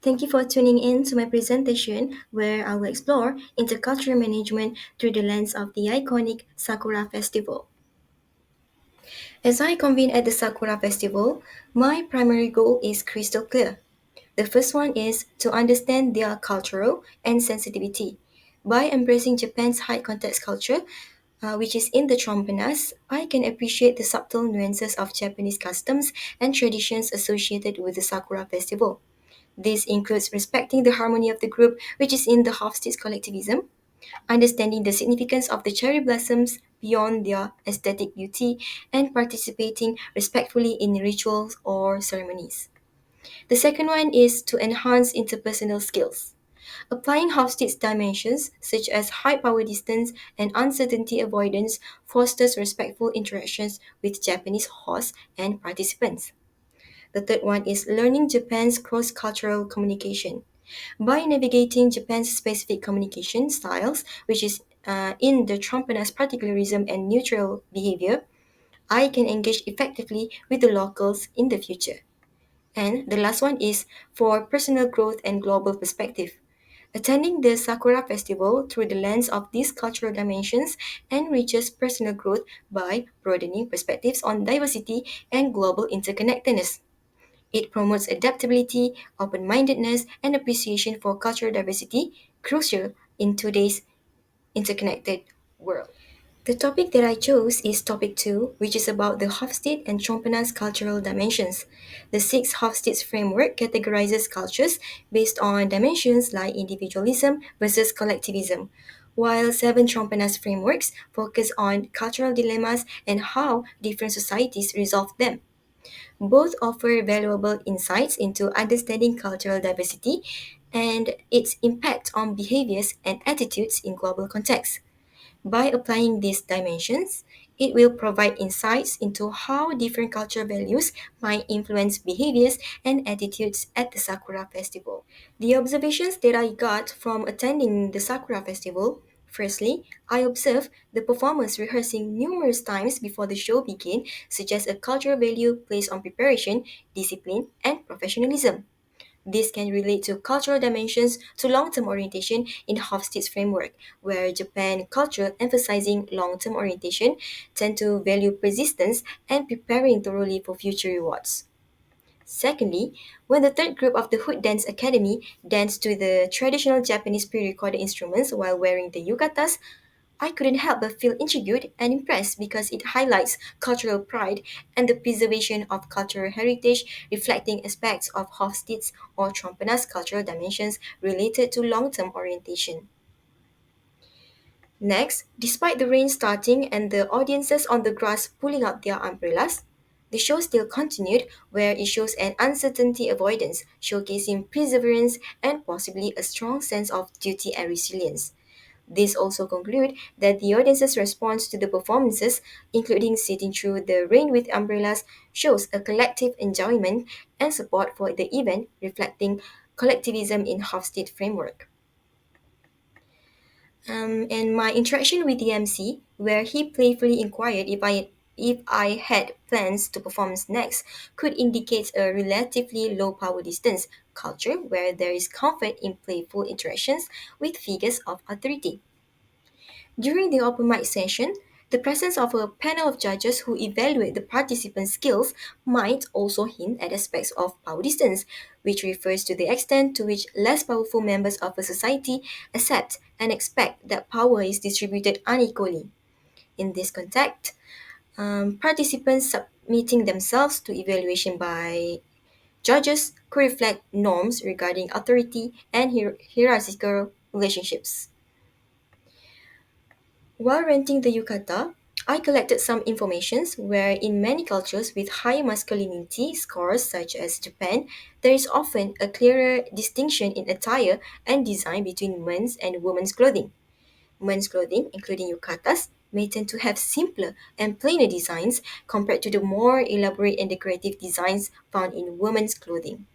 Thank you for tuning in to my presentation where I will explore intercultural management through the lens of the iconic Sakura Festival. As I convene at the Sakura Festival, my primary goal is crystal clear. The first one is to understand their cultural and sensitivity. By embracing Japan's high context culture, which is in the Trompenaars, I can appreciate the subtle nuances of Japanese customs and traditions associated with the Sakura Festival. This includes respecting the harmony of the group, which is in the Hofstede collectivism, understanding the significance of the cherry blossoms beyond their aesthetic beauty, and participating respectfully in rituals or ceremonies. The second one is to enhance interpersonal skills. Applying Hofstede's dimensions, such as high power distance and uncertainty avoidance, fosters respectful interactions with Japanese hosts and participants. The third one is learning Japan's cross cultural communication. By navigating Japan's specific communication styles, which is in the Trompenaars particularism and neutral behavior, I can engage effectively with the locals in the future. And the last one is for personal growth and global perspective. Attending the Sakura Festival through the lens of these cultural dimensions enriches personal growth by broadening perspectives on diversity and global interconnectedness. It promotes adaptability, open mindedness, and appreciation for cultural diversity, crucial in today's interconnected world. The topic that I chose is topic 2, which is about the Hofstede and Trompenaars cultural dimensions. The six Hofstede framework categorizes cultures based on dimensions like individualism versus collectivism, while seven Trompenaars frameworks focus on cultural dilemmas and how different societies resolve them. Both offer valuable insights into understanding cultural diversity and its impact on behaviors and attitudes in global contexts. By applying these dimensions, it will provide insights into how different cultural values might influence behaviors and attitudes at the Sakura Festival. The observations that I got from attending the Sakura Festival: firstly, I observed the performers rehearsing numerous times before the show began, suggest a cultural value placed on preparation, discipline, and professionalism. This can relate to cultural dimensions to long-term orientation in Hofstede's framework, where Japan culture emphasizing long-term orientation tend to value persistence and preparing thoroughly for future rewards. Secondly, when the third group of the Hood Dance Academy danced to the traditional Japanese pre-recorded instruments while wearing the yukatas, I couldn't help but feel intrigued and impressed because it highlights cultural pride and the preservation of cultural heritage, reflecting aspects of Hofstede's or Trompena's cultural dimensions related to long-term orientation. Next, despite the rain starting and the audiences on the grass pulling out their umbrellas, the show still continued, where it shows an uncertainty avoidance, showcasing perseverance and possibly a strong sense of duty and resilience. This also conclude that the audience's response to the performances, including sitting through the rain with umbrellas, shows a collective enjoyment and support for the event, reflecting collectivism in Hofstede framework. And my interaction with the MC, where he playfully inquired if I had plans to perform next, could indicate a relatively low power distance culture where there is comfort in playful interactions with figures of authority. During the open mic session, the presence of a panel of judges who evaluate the participants' skills might also hint at aspects of power distance, which refers to the extent to which less powerful members of a society accept and expect that power is distributed unequally. In this context, participants submitting themselves to evaluation by judges could reflect norms regarding authority and hierarchical relationships. While renting the yukata, I collected some informations where in many cultures with high masculinity scores such as Japan, there is often a clearer distinction in attire and design between men's and women's clothing. Men's clothing, including yukatas, may tend to have simpler and plainer designs compared to the more elaborate and decorative designs found in women's clothing.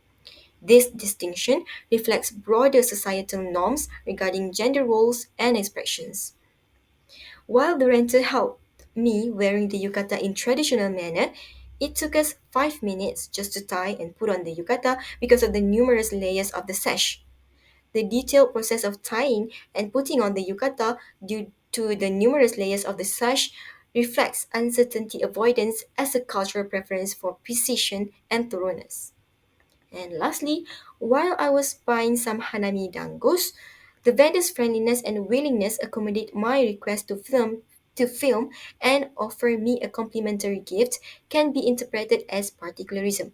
This distinction reflects broader societal norms regarding gender roles and expressions. While the renter helped me wearing the yukata in traditional manner, It took us 5 minutes just to tie and put on the yukata because of the numerous layers of the sash. The detailed process of tying and putting on the yukata due to the numerous layers of the sash reflects uncertainty avoidance as a cultural preference for precision and thoroughness. And lastly, while I was buying some hanami dangos, the vendor's friendliness and willingness accommodate my request to film and offer me a complimentary gift can be interpreted as particularism.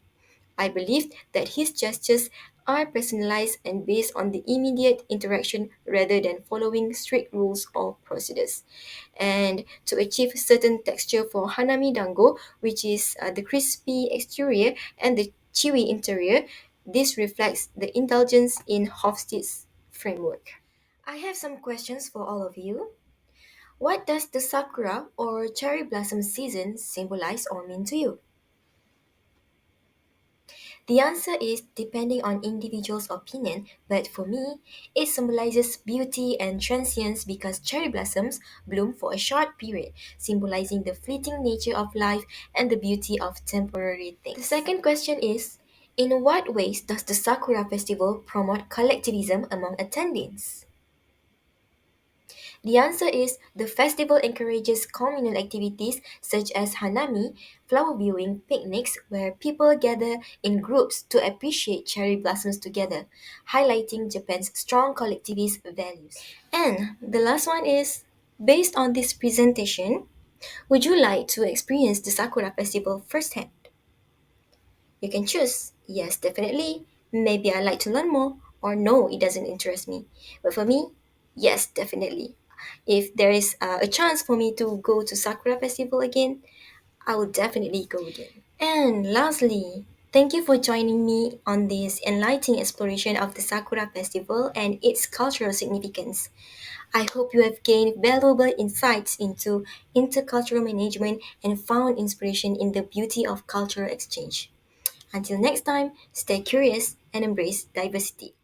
I believe that his gestures are personalized and based on the immediate interaction rather than following strict rules or procedures. And to achieve certain texture for hanami dango, which is the crispy exterior and the chewy interior, this reflects the indulgence in Hofstede's framework. I have some questions for all of you. What does the sakura or cherry blossom season symbolize or mean to you? The answer is depending on individual's opinion, but for me, it symbolizes beauty and transience because cherry blossoms bloom for a short period, symbolizing the fleeting nature of life and the beauty of temporary things. The second question is, in what ways does the Sakura Festival promote collectivism among attendings? The answer is the festival encourages communal activities such as hanami, flower viewing, picnics, where people gather in groups to appreciate cherry blossoms together, highlighting Japan's strong collectivist values. And the last one is based on this presentation, would you like to experience the Sakura Festival firsthand? You can choose yes, definitely, maybe I like to learn more, or no, it doesn't interest me. But for me, yes, definitely. If there is a chance for me to go to Sakura Festival again, I will definitely go again. And lastly, thank you for joining me on this enlightening exploration of the Sakura Festival and its cultural significance. I hope you have gained valuable insights into intercultural management and found inspiration in the beauty of cultural exchange. Until next time, stay curious and embrace diversity.